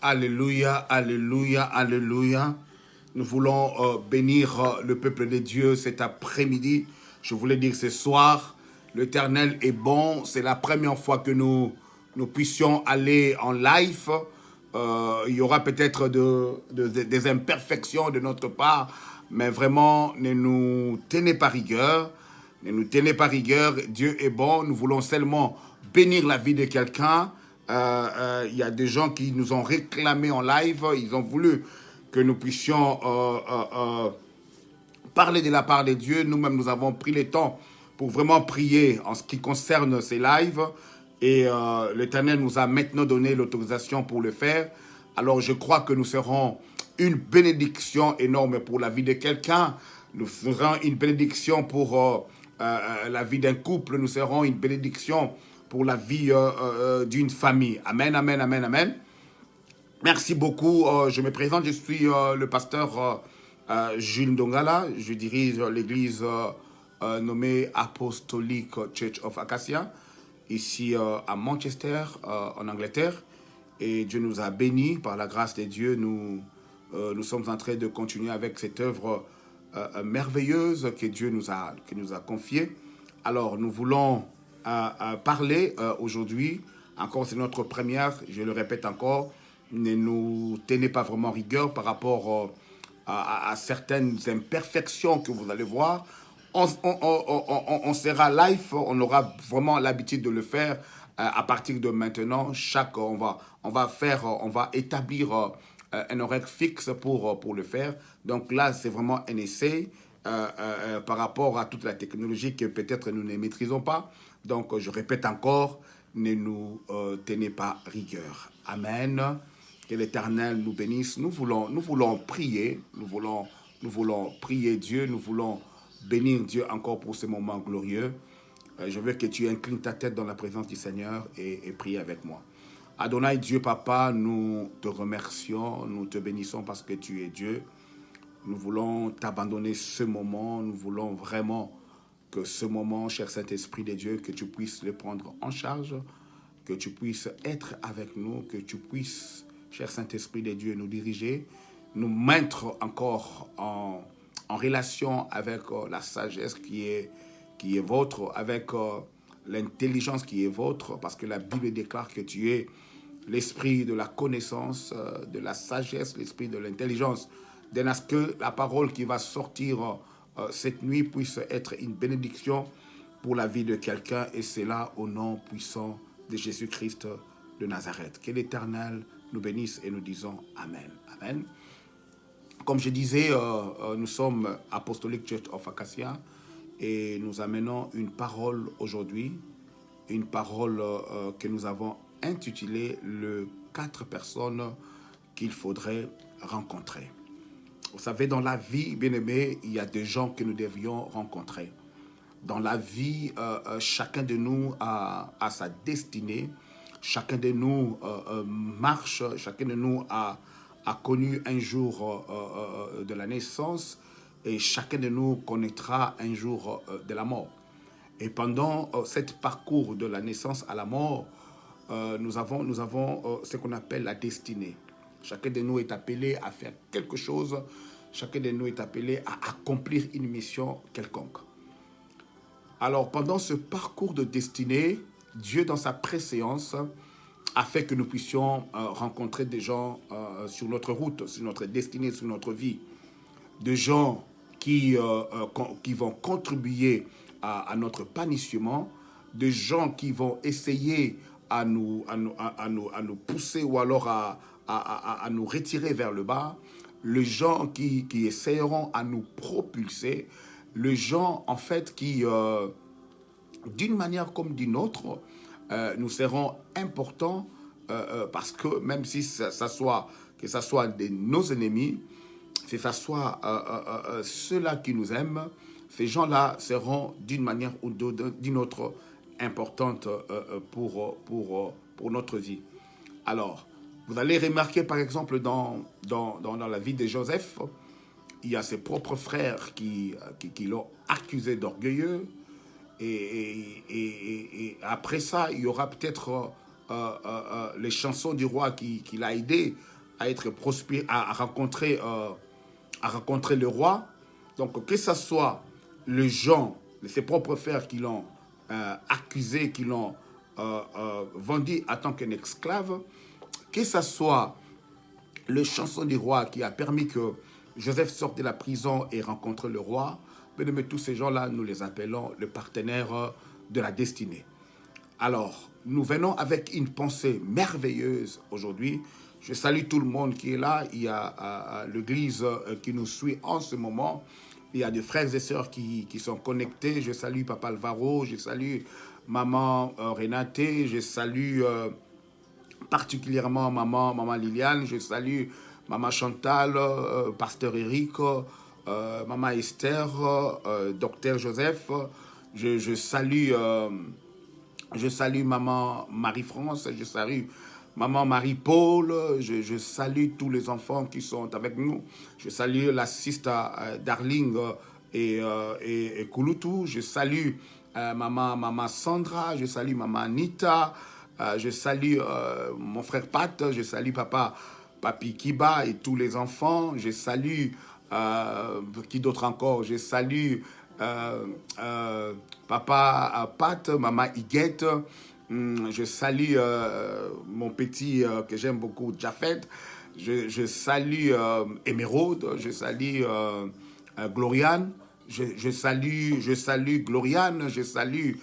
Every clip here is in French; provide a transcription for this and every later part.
Alléluia, alléluia, alléluia. Nous voulons bénir le peuple de Dieu cet après-midi. Je voulais dire ce soir, l'Éternel est bon. C'est la première fois que nous puissions aller en live. Il y aura peut-être des imperfections de notre part, mais vraiment, ne nous tenez pas rigueur. Ne nous tenez pas rigueur. Dieu est bon. Nous voulons seulement bénir la vie de quelqu'un. Y a des gens qui nous ont réclamé en live. Ils ont voulu que nous puissions parler de la part de Dieu. Nous-mêmes, nous avons pris le temps pour vraiment prier en ce qui concerne ces lives. Et l'Éternel nous a maintenant donné l'autorisation pour le faire. Alors, je crois que nous serons une bénédiction énorme pour la vie de quelqu'un. Nous serons une bénédiction pour la vie d'un couple. Nous serons une bénédiction pour la vie d'une famille. Amen, amen, amen, amen. Merci beaucoup. Je me présente, je suis le pasteur Jules Ndongala. Je dirige l'église nommée Apostolic Church of Acacia, ici à Manchester, en Angleterre. Et Dieu nous a bénis par la grâce de Dieu. Nous sommes en train de continuer avec cette œuvre merveilleuse que Dieu nous a confiée. Alors, nous voulons parler aujourd'hui. Encore, c'est notre première, je le répète encore. Ne nous tenez pas vraiment rigueur par rapport à certaines imperfections que vous allez voir. On sera live, on aura vraiment l'habitude de le faire à partir de maintenant. On va établir un horaire fixe pour le faire. Donc là, c'est vraiment un essai par rapport à toute la technologie que peut-être nous ne maîtrisons pas. Donc, je répète encore, ne nous tenez pas rigueur. Amen. Que l'Éternel nous bénisse. Nous voulons prier. Nous voulons prier Dieu. Nous voulons bénir Dieu encore pour ce moment glorieux. Je veux que tu inclines ta tête dans la présence du Seigneur et prie avec moi. Adonai, Dieu Papa, nous te remercions, nous te bénissons parce que tu es Dieu. Nous voulons t'abandonner ce moment. Nous voulons vraiment que ce moment, cher Saint-Esprit de Dieu, que tu puisses le prendre en charge, que tu puisses être avec nous, que tu puisses, cher Saint-Esprit de Dieu, nous diriger, nous mettre encore en relation avec la sagesse qui est vôtre, avec l'intelligence qui est vôtre, parce que la Bible déclare que tu es l'esprit de la connaissance, de la sagesse, l'esprit de l'intelligence. De ce que la parole qui va sortir cette nuit puisse être une bénédiction pour la vie de quelqu'un, et c'est là au nom puissant de Jésus-Christ de Nazareth. Que l'Éternel nous bénisse et nous disons Amen. Amen. Comme je disais, nous sommes Apostolic Church of Acacia et nous amenons une parole aujourd'hui, une parole que nous avons intitulée les 4 personnes qu'il faudrait rencontrer. Vous savez, dans la vie, bien-aimés, il y a des gens que nous devions rencontrer. Dans la vie, chacun de nous a sa destinée. Chacun de nous marche. Chacun de nous a connu un jour de la naissance. Et chacun de nous connaîtra un jour de la mort. Et pendant cet parcours de la naissance à la mort, nous avons ce qu'on appelle la destinée. Chacun de nous est appelé à faire quelque chose. Chacun de nous est appelé à accomplir une mission quelconque. Alors, pendant ce parcours de destinée, Dieu, dans sa préséance, a fait que nous puissions rencontrer des gens sur notre route, sur notre destinée, sur notre vie. Des gens qui vont contribuer à notre panissement, des gens qui vont essayer à nous pousser ou alors à nous retirer vers le bas, les gens qui essayeront à nous propulser, les gens en fait qui, d'une manière comme d'une autre, nous seront importants parce que même si que ça soit nos ennemis, que ce soit ceux-là qui nous aiment, ces gens-là seront d'une manière ou d'une autre importante pour notre vie. Alors, vous allez remarquer par exemple dans la vie de Joseph, il y a ses propres frères qui l'ont accusé d'orgueilleux. Et après ça, il y aura peut-être les chansons du roi qui l'a aidé à être prospère, à rencontrer le roi. Donc, que ce soit les gens, ses propres frères qui l'ont accusé, qui l'ont vendu en tant qu'un esclave, que ce soit le chanson du roi qui a permis que Joseph sorte de la prison et rencontre le roi, mais tous ces gens-là, nous les appelons le partenaire de la destinée. Alors, nous venons avec une pensée merveilleuse aujourd'hui. Je salue tout le monde qui est là. Il y a l'église qui nous suit en ce moment. Il y a des frères et sœurs qui sont connectés. Je salue Papa Alvaro, je salue Maman Renate, je salue particulièrement Maman Liliane, je salue Maman Chantal, Pasteur Eric, Maman Esther, Docteur Joseph. Je salue Maman Marie-France, je salue Maman Marie-Paul, je salue tous les enfants qui sont avec nous. Je salue la sister Darling et Kouloutou. Je salue Maman Sandra, je salue Maman Anita, je salue mon frère Pat, je salue Papi Kiba et tous les enfants. Je salue, qui d'autre encore? Je salue Papa Pat, Maman Higuette. Je salue mon petit que j'aime beaucoup, Jafet. Je salue Émeraude. Je salue Gloriane. Je salue Gloriane. Je salue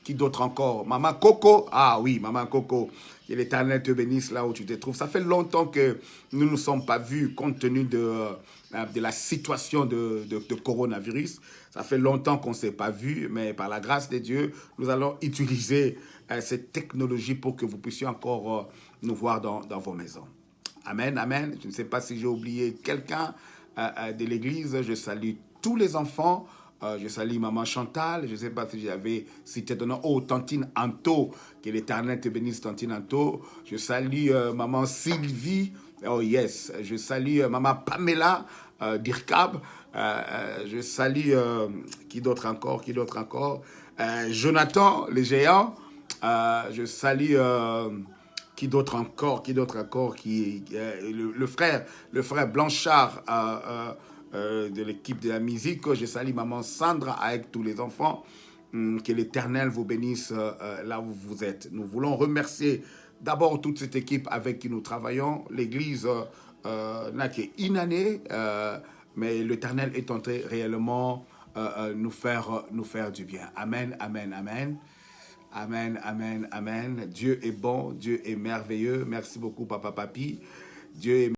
qui d'autre encore? Maman Coco. Ah oui, Maman Coco. Que l'Éternel te bénisse là où tu te trouves. Ça fait longtemps que nous ne nous sommes pas vus compte tenu de la situation de coronavirus. Ça fait longtemps qu'on ne s'est pas vu, mais par la grâce de Dieu, nous allons utiliser cette technologie pour que vous puissiez encore nous voir dans vos maisons. Amen, amen. Je ne sais pas si j'ai oublié quelqu'un de l'église. Je salue tous les enfants. Je salue Maman Chantal. Je ne sais pas si j'avais cité ton nom. Oh, Tantine Anto. Que l'Éternel te bénisse, Tantine Anto. Je salue Maman Sylvie. Oh yes. Je salue Maman Pamela d'Irkab. Je salue qui d'autre encore? Jonathan, le géant. Je salue qui d'autre encore? Le frère Blanchard de l'équipe de la musique. Je salue Maman Sandra avec tous les enfants. Que l'Éternel vous bénisse là où vous êtes. Nous voulons remercier d'abord toute cette équipe avec qui nous travaillons. L'église n'a qu'une année, mais l'Éternel est entré réellement nous faire du bien. Amen, amen, amen. Amen, amen, amen. Dieu est bon, Dieu est merveilleux. Merci beaucoup, Papa Papi. Dieu est